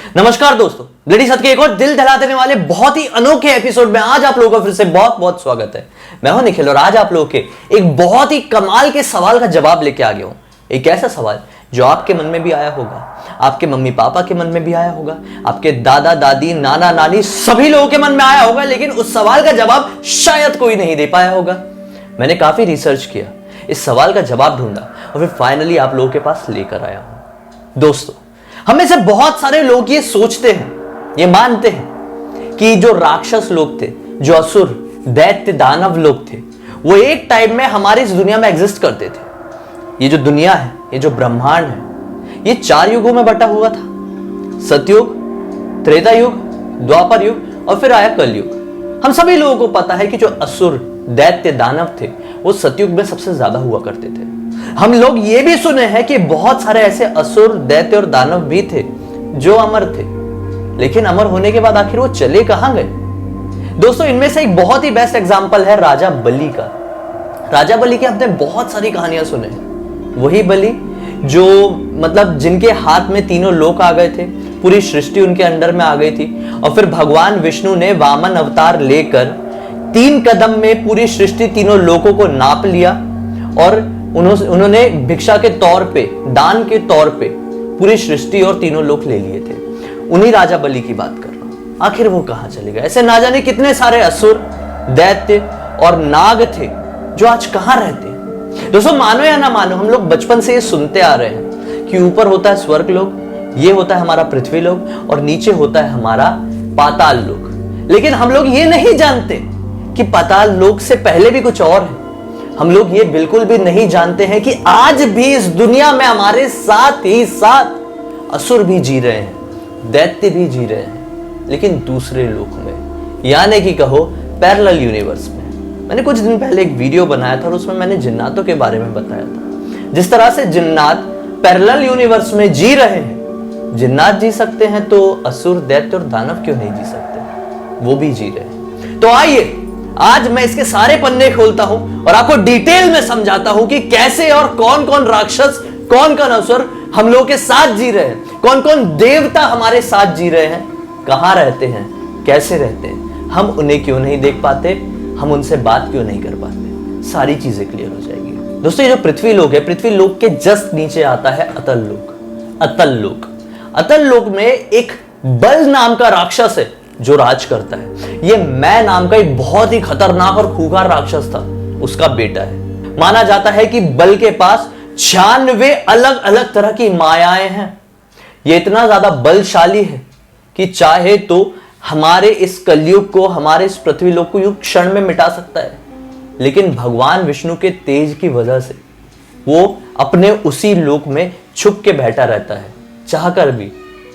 नमस्कार दोस्तों, ब्लडी सत्य के एक और दिल दहला देने वाले बहुत ही अनोखे एपिसोड में आज आप लोगों का फिर से बहुत बहुत स्वागत है। मैं हूं निखिल और आज आप लोगों के एक बहुत ही कमाल के सवाल का जवाब लेके आ गया हूं। एक ऐसा सवाल जो आपके मन में भी आया होगा, आपके मम्मी पापा के मन में भी आया होगा, आपके दादा दादी नाना नानी सभी लोगों के मन में आया होगा, लेकिन उस सवाल का जवाब शायद कोई नहीं दे पाया होगा। मैंने काफी रिसर्च किया, इस सवाल का जवाब ढूंढा और फिर फाइनली आप लोगों के पास लेकर आया हूं। दोस्तों, हम में से बहुत सारे लोग ये सोचते हैं, ये मानते हैं कि जो राक्षस लोग थे, जो असुर दैत्य दानव लोग थे, वो एक टाइम में हमारी इस दुनिया में एग्जिस्ट करते थे। ये जो दुनिया है, ये जो ब्रह्मांड है, ये 4 युगों में बटा हुआ था। सतयुग, त्रेता युग, द्वापर युग और फिर आया कलयुग। हम सभी लोगों को पता है कि जो असुर दैत्य दानव थे वो सतयुग में सबसे ज्यादा हुआ करते थे। हम लोग ये भी सुने हैं कि बहुत सारे ऐसे असुर दैत्य और दानव भी थे जो अमर थे, लेकिन अमर होने के बाद आखिर वो चले कहां गए? दोस्तों, इनमें से एक बहुत ही बेस्ट एग्जांपल है राजा बलि का। राजा बलि की हमने बहुत सारी कहानियां सुने हैं। वही बलि जो जिनके हाथ में तीनों लोक आ गए थे, पूरी सृष्टि उनके अंडर में आ गई थी और फिर भगवान विष्णु ने वामन अवतार लेकर 3 कदम में पूरी सृष्टि तीनों लोकों को नाप लिया और उन्होंने भिक्षा के तौर पे, दान के तौर पे पूरी सृष्टि और तीनों लोक ले लिए थे। उन्हीं राजा बलि की बात कर रहा हूं। आखिर वो कहां चले गए? ऐसे ना जाने कितने सारे असुर, दैत्य और नाग थे जो आज कहां रहते हैं। दोस्तों, मानो या ना मानो, हम लोग बचपन से ये सुनते आ रहे हैं कि ऊपर होता है स्वर्ग लोक, ये होता है हमारा पृथ्वी लोक और नीचे होता है हमारा पाताल लोक। लेकिन हम लोग ये नहीं जानते कि पाताल लोक से पहले भी कुछ और है। हम लोग ये बिल्कुल भी नहीं जानते हैं कि आज भी इस दुनिया में हमारे साथ ही साथ असुर भी जी रहे हैं, दैत्य भी जी रहे हैं, लेकिन दूसरे लोक में, यानी कि कहो पैरेलल यूनिवर्स में। मैंने कुछ दिन पहले एक वीडियो बनाया था और उसमें मैंने जिन्नातों के बारे में बताया था। जिस तरह से जिन्नात पैरेलल यूनिवर्स में जी रहे हैं, जिन्नात जी सकते हैं तो असुर दैत्य और दानव क्यों नहीं जी सकते? वो भी जी रहे हैं। तो आइए आज मैं इसके सारे पन्ने खोलता हूं और आपको डिटेल में समझाता हूं कि कैसे और कौन कौन राक्षस, कौन कौन असुर हम लोगों के साथ जी रहे हैं, कौन कौन देवता हमारे साथ जी रहे हैं, कहां रहते हैं, कैसे रहते हैं, हम उन्हें क्यों नहीं देख पाते, हम उनसे बात क्यों नहीं कर पाते। सारी चीजें क्लियर हो जाएगी। दोस्तों, ये जो पृथ्वी लोक है, पृथ्वी लोक के जस्ट नीचे आता है अतल लोक। अतल लोक, अतल लोक में एक बल नाम का राक्षस है जो राज करता है। ये मैं नाम का एक बहुत ही खतरनाक और खूंखार राक्षस था, उसका बेटा है। माना जाता है कि बल के पास 96 अलग अलग तरह की मायाएं हैं। ये इतना ज्यादा बलशाली है कि चाहे तो हमारे इस कलयुग को, हमारे इस पृथ्वी लोक को युग क्षण में मिटा सकता है। लेकिन भगवान विष्णु के तेज की वजह से वो अपने उसी लोक में छुप के बैठा रहता है। चाहकर भी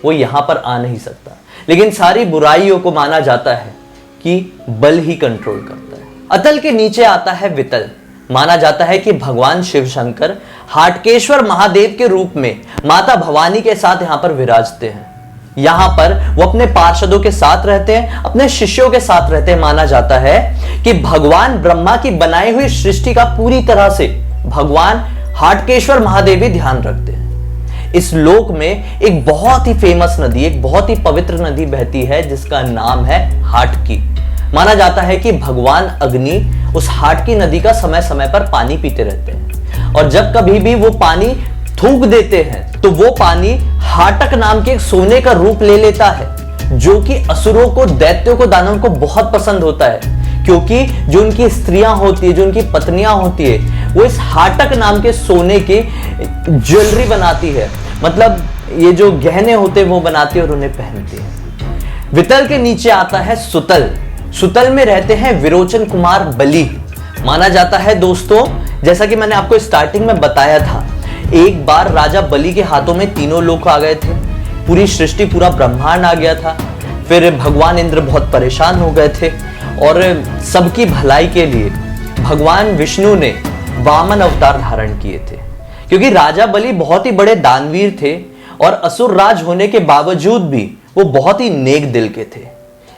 वो यहां पर आ नहीं सकता। लेकिन सारी बुराइयों को माना जाता है कि बल ही कंट्रोल करता है। अतल के नीचे आता है वितल। माना जाता है कि भगवान शिव शंकर हाटकेश्वर महादेव के रूप में माता भवानी के साथ यहां पर विराजते हैं। यहां पर वो अपने पार्षदों के साथ रहते हैं, अपने शिष्यों के साथ रहते हैं। माना जाता है कि भगवान ब्रह्मा की बनाई हुई सृष्टि का पूरी तरह से भगवान हाटकेश्वर महादेव भी ध्यान रखते हैं। इस लोक में एक बहुत ही फेमस नदी, एक बहुत ही पवित्र नदी बहती है जिसका नाम है हाटकी। माना जाता है कि भगवान अग्नि उस हाटकी नदी का समय समय पर पानी पीते रहते हैं और जब कभी भी वो पानी थूक देते हैं तो वो पानी हाटक नाम के एक सोने का रूप ले लेता है, जो कि असुरों को, दैत्यों को, दानवों को बहुत पसंद होता है। क्योंकि जो उनकी स्त्रियां होती है, जो उनकी पत्नियां होती है, वो इस हाटक नाम के सोने की ज्वेलरी बनाती है। ये जो गहने होते हैं वो बनाती है और उन्हें पहनती है। वितल के नीचे आता है सुतल। सुतल में रहते हैं विरोचन कुमार बलि। माना जाता है दोस्तों, जैसा कि मैंने आपको स्टार्टिंग में बताया था, एक बार राजा बलि के हाथों में तीनों लोक आ गए थे, पूरी सृष्टि, पूरा ब्रह्मांड आ गया था। फिर भगवान इंद्र बहुत परेशान हो गए थे और सबकी भलाई के लिए भगवान विष्णु ने वामन अवतार धारण किए थे। क्योंकि राजा बलि बहुत ही बड़े दानवीर थे और असुर राज होने के बावजूद भी वो बहुत ही नेक दिल के थे,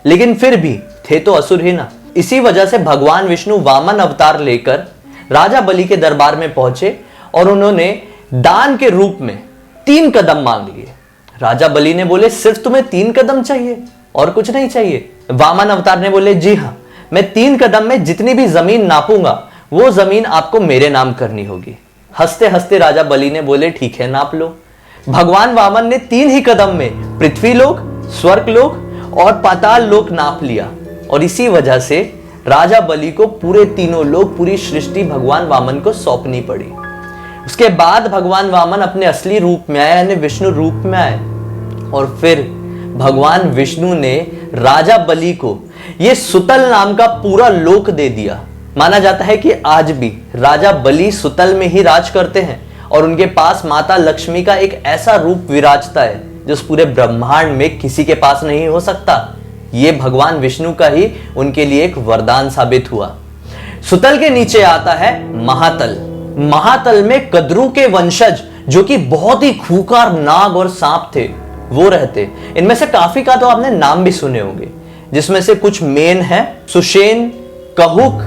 लेकिन फिर भी थे तो असुर ही ना। इसी वजह से भगवान विष्णु वामन अवतार लेकर राजा बलि के दरबार में पहुंचे और उन्होंने दान के रूप में 3 कदम मांग लिए। राजा बलि ने बोले सिर्फ तुम्हें 3 कदम चाहिए और कुछ नहीं चाहिए? वामन अवतार ने बोले जी हां, मैं 3 कदम में जितनी भी जमीन नापूंगा वो जमीन आपको मेरे नाम करनी होगी। हंसते हंसते राजा बलि ने बोले ठीक है, नाप लो। भगवान वामन ने 3 ही कदम में पृथ्वी लोक, स्वर्ग लोक और पाताल लोक नाप लिया और इसी वजह से राजा बलि को पूरे तीनों लोक, पूरी सृष्टि भगवान वामन को सौंपनी पड़ी। उसके बाद भगवान वामन अपने असली रूप में आए, यानी विष्णु रूप में आए और फिर भगवान विष्णु ने राजा बलि को यह सुतल नाम का पूरा लोक दे दिया। माना जाता है कि आज भी राजा बलि सुतल में ही राज करते हैं और उनके पास माता लक्ष्मी का एक ऐसा रूप विराजता है जो उस पूरे ब्रह्मांड में किसी के पास नहीं हो सकता। यह भगवान विष्णु का ही उनके लिए एक वरदान साबित हुआ। सुतल के नीचे आता है महातल। महातल में कद्रू के वंशज जो कि बहुत ही खूंखार नाग और सांप थे वो रहते। इनमें से काफी का तो आपने नाम भी सुने होंगे, जिसमें से कुछ मेन है सुषेण, कहुक,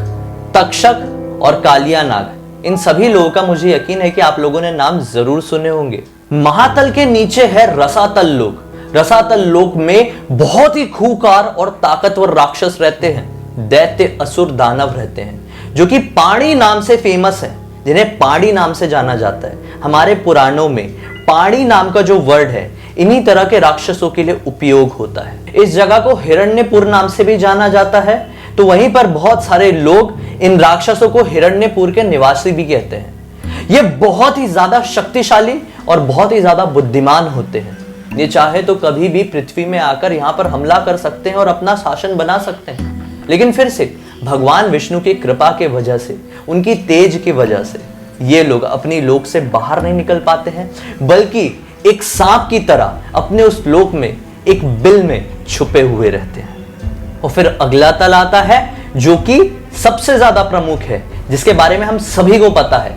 तक्षक और कालिया नाग। इन सभी लोगों का मुझे यकीन है कि आप लोगों ने नाम जरूर सुने होंगे। महातल के नीचे है रसातल लोक। रसातल लोक में बहुत ही खूंखार और ताकतवर राक्षस रहते हैं, दैत्य, असुर, दानव रहते हैं जो कि पाणी नाम से फेमस है, जिन्हें पाणी नाम से जाना जाता है। हमारे पुराणों में पाणी नाम का जो वर्ड है इन्हीं तरह के राक्षसों के लिए उपयोग होता है। इस जगह को हिरण्यपुर नाम से भी जाना जाता है, तो वहीं पर बहुत सारे लोग इन राक्षसों को हिरण्यपुर के निवासी भी कहते हैं। ये बहुत ही ज्यादा शक्तिशाली और बहुत ही ज्यादा बुद्धिमान होते हैं। ये चाहे तो कभी भी पृथ्वी में आकर यहां पर हमला कर सकते हैं और अपना शासन बना सकते हैं, लेकिन फिर से भगवान विष्णु की कृपा के वजह से, उनकी तेज की वजह से ये लोग अपनी लोक से बाहर नहीं निकल पाते हैं, बल्कि एक सांप की तरह अपने उस लोक में एक बिल में छुपे हुए रहते हैं। और फिर अगला तल आता है जो कि सबसे ज्यादा प्रमुख है, जिसके बारे में हम सभी को पता है,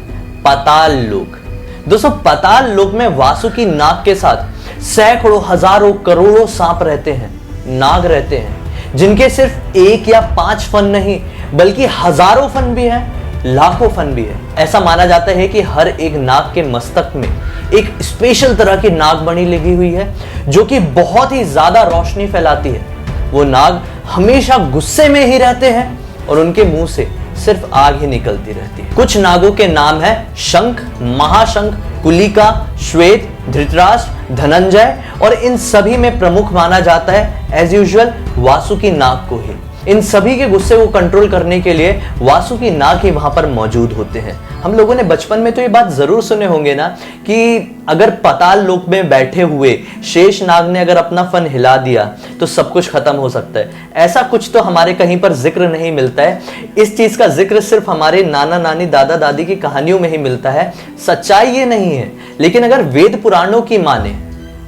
पाताल लोक। दोस्तों, पाताल लोक में वासुकी नाग के साथ सैकड़ों, हजारों, करोड़ों सांप रहते हैं, नाग रहते हैं, जिनके सिर्फ 1 या 5 फन नहीं बल्कि हजारों फन भी हैं, लाखों फन भी है। ऐसा माना जाता है कि हर एक नाग के मस्तक में एक स्पेशल तरह की नागमणि लगी हुई है जो कि बहुत ही ज्यादा रोशनी फैलाती है। वो नाग हमेशा गुस्से में ही रहते हैं और उनके मुंह से सिर्फ आग ही निकलती रहती है। कुछ नागों के नाम है शंख, महाशंख, कुलिका, श्वेत, धृतराष्ट्र, धनंजय और इन सभी में प्रमुख माना जाता है एज यूजुअल वासुकी नाग को ही। इन सभी के गुस्से को कंट्रोल करने के लिए वासुकी नाग ही वहां पर मौजूद होते हैं। हम लोगों ने बचपन में तो ये बात जरूर सुने होंगे ना कि अगर पाताल लोक में बैठे हुए शेष नाग ने अगर अपना फन हिला दिया तो सब कुछ खत्म हो सकता है। ऐसा कुछ तो हमारे कहीं पर जिक्र नहीं मिलता है। इस चीज का जिक्र सिर्फ हमारे नाना नानी, दादा दादी की कहानियों में ही मिलता है। सच्चाई ये नहीं है, लेकिन अगर वेद पुराणों की माने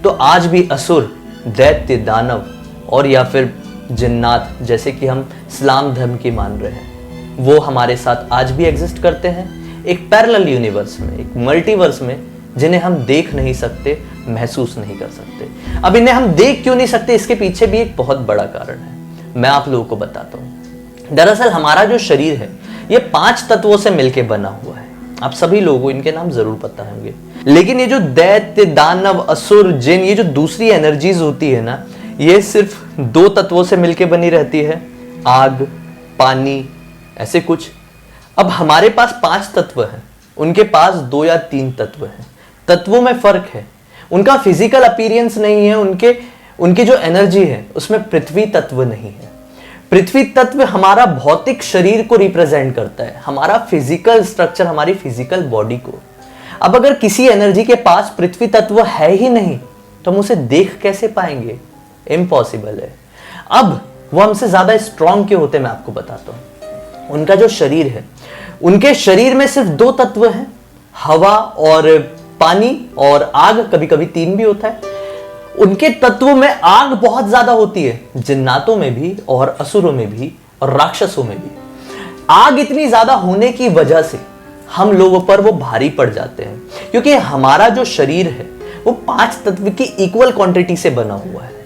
तो आज भी असुर, दैत्य, दानव और या फिर जिन्नात, जैसे कि हम इस्लाम धर्म की मान रहे हैं, वो हमारे साथ आज भी एग्जिस्ट करते हैं एक पैरेलल यूनिवर्स में, एक मल्टीवर्स में, जिन्हें हम देख नहीं सकते, महसूस नहीं कर सकते। अब इन्हें हम देख क्यों नहीं सकते, इसके पीछे भी एक बहुत बड़ा कारण है। मैं आप लोगों को बताता हूं। दरअसल हमारा जो शरीर है ये 5 तत्वों से मिलकर बना हुआ है। आप सभी लोगों को इनके नाम जरूर पता होंगे, लेकिन ये जो दैत्य, दानव, असुर, जिन, ये जो दूसरी एनर्जीज होती है ना, ये सिर्फ 2 तत्वों से मिलकर बनी रहती है, आग, पानी, ऐसे कुछ। अब हमारे पास 5 तत्व हैं, उनके पास 2 या 3 तत्व हैं। तत्वों में फर्क है, उनका फिजिकल अपीयरेंस नहीं है, उनकी जो एनर्जी है उसमें पृथ्वी तत्व नहीं है। पृथ्वी तत्व हमारा भौतिक शरीर को रिप्रेजेंट करता है, हमारा फिजिकल स्ट्रक्चर, हमारी फिजिकल बॉडी को। अब अगर किसी एनर्जी के पास पृथ्वी तत्व है ही नहीं तो हम उसे देख कैसे पाएंगे? इम्पॉसिबल है। अब वो हमसे ज्यादा स्ट्रांग क्यों होते हैं, मैं आपको बताता हूं। उनका जो शरीर है, उनके शरीर में सिर्फ 2 तत्व हैं, हवा और पानी और आग, कभी कभी 3 भी होता है। उनके तत्वों में आग बहुत ज्यादा होती है, जिन्नातों में भी और असुरों में भी और राक्षसों में भी। आग इतनी ज्यादा होने की वजह से हम लोगों पर वो भारी पड़ जाते हैं, क्योंकि हमारा जो शरीर है वो 5 तत्व की इक्वल क्वांटिटी से बना हुआ है।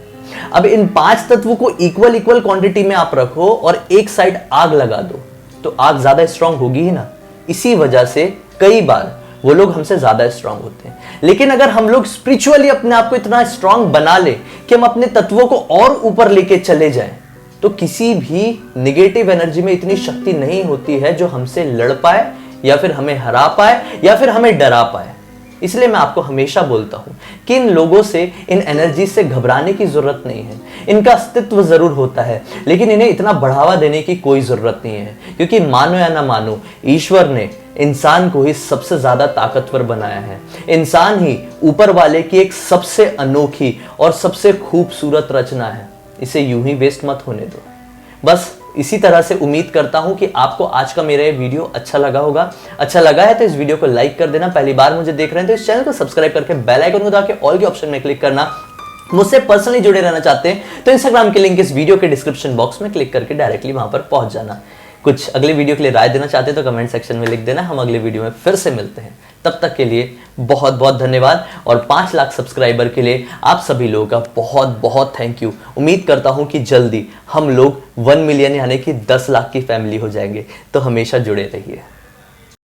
अब इन 5 तत्वों को इक्वल क्वांटिटी में आप रखो और एक साइड आग लगा दो तो आग ज्यादा स्ट्रांग होगी ही ना। इसी वजह से कई बार वो लोग हमसे ज्यादा स्ट्रांग होते हैं। लेकिन अगर हम लोग स्पिरिचुअली अपने आप को इतना स्ट्रांग बना ले कि हम अपने तत्वों को और ऊपर लेके चले जाएं, तो किसी भी नेगेटिव एनर्जी में इतनी शक्ति नहीं होती है जो हमसे लड़ पाए या फिर हमें हरा पाए या फिर हमें डरा पाए। इसलिए मैं आपको हमेशा बोलता हूं कि इन लोगों से, इन एनर्जी से घबराने की जरूरत नहीं है। इनका अस्तित्व जरूर होता है, लेकिन इन्हें इतना बढ़ावा देने की कोई जरूरत नहीं है, क्योंकि मानो या ना मानो, ईश्वर ने इंसान को ही सबसे ज्यादा ताकतवर बनाया है। इंसान ही ऊपर वाले की एक सबसे अनोखी और सबसे खूबसूरत रचना है। इसे यूं ही वेस्ट मत होने दो। बस इसी तरह से उम्मीद करता हूं कि आपको आज का मेरा ये वीडियो अच्छा लगा होगा। अच्छा लगा है तो इस वीडियो को लाइक कर देना। पहली बार मुझे देख रहे हैं तो इस चैनल को सब्सक्राइब करके बेल आइकन को दबा के ऑल के ऑप्शन में क्लिक करना। मुझसे पर्सनली जुड़े रहना चाहते हैं तो इंस्टाग्राम के लिंक इस वीडियो के डिस्क्रिप्शन बॉक्स में क्लिक करके डायरेक्टली वहां पर पहुंच जाना। कुछ अगले वीडियो के लिए राय देना चाहते हैं तो कमेंट सेक्शन में लिख देना। हम अगले वीडियो में फिर से मिलते हैं। तब तक के लिए बहुत बहुत धन्यवाद और 5 लाख सब्सक्राइबर के लिए आप सभी लोगों का बहुत बहुत थैंक यू। उम्मीद करता हूं कि जल्दी हम लोग 1 मिलियन यानी कि 10 लाख की फैमिली हो जाएंगे। तो हमेशा जुड़े रहिए।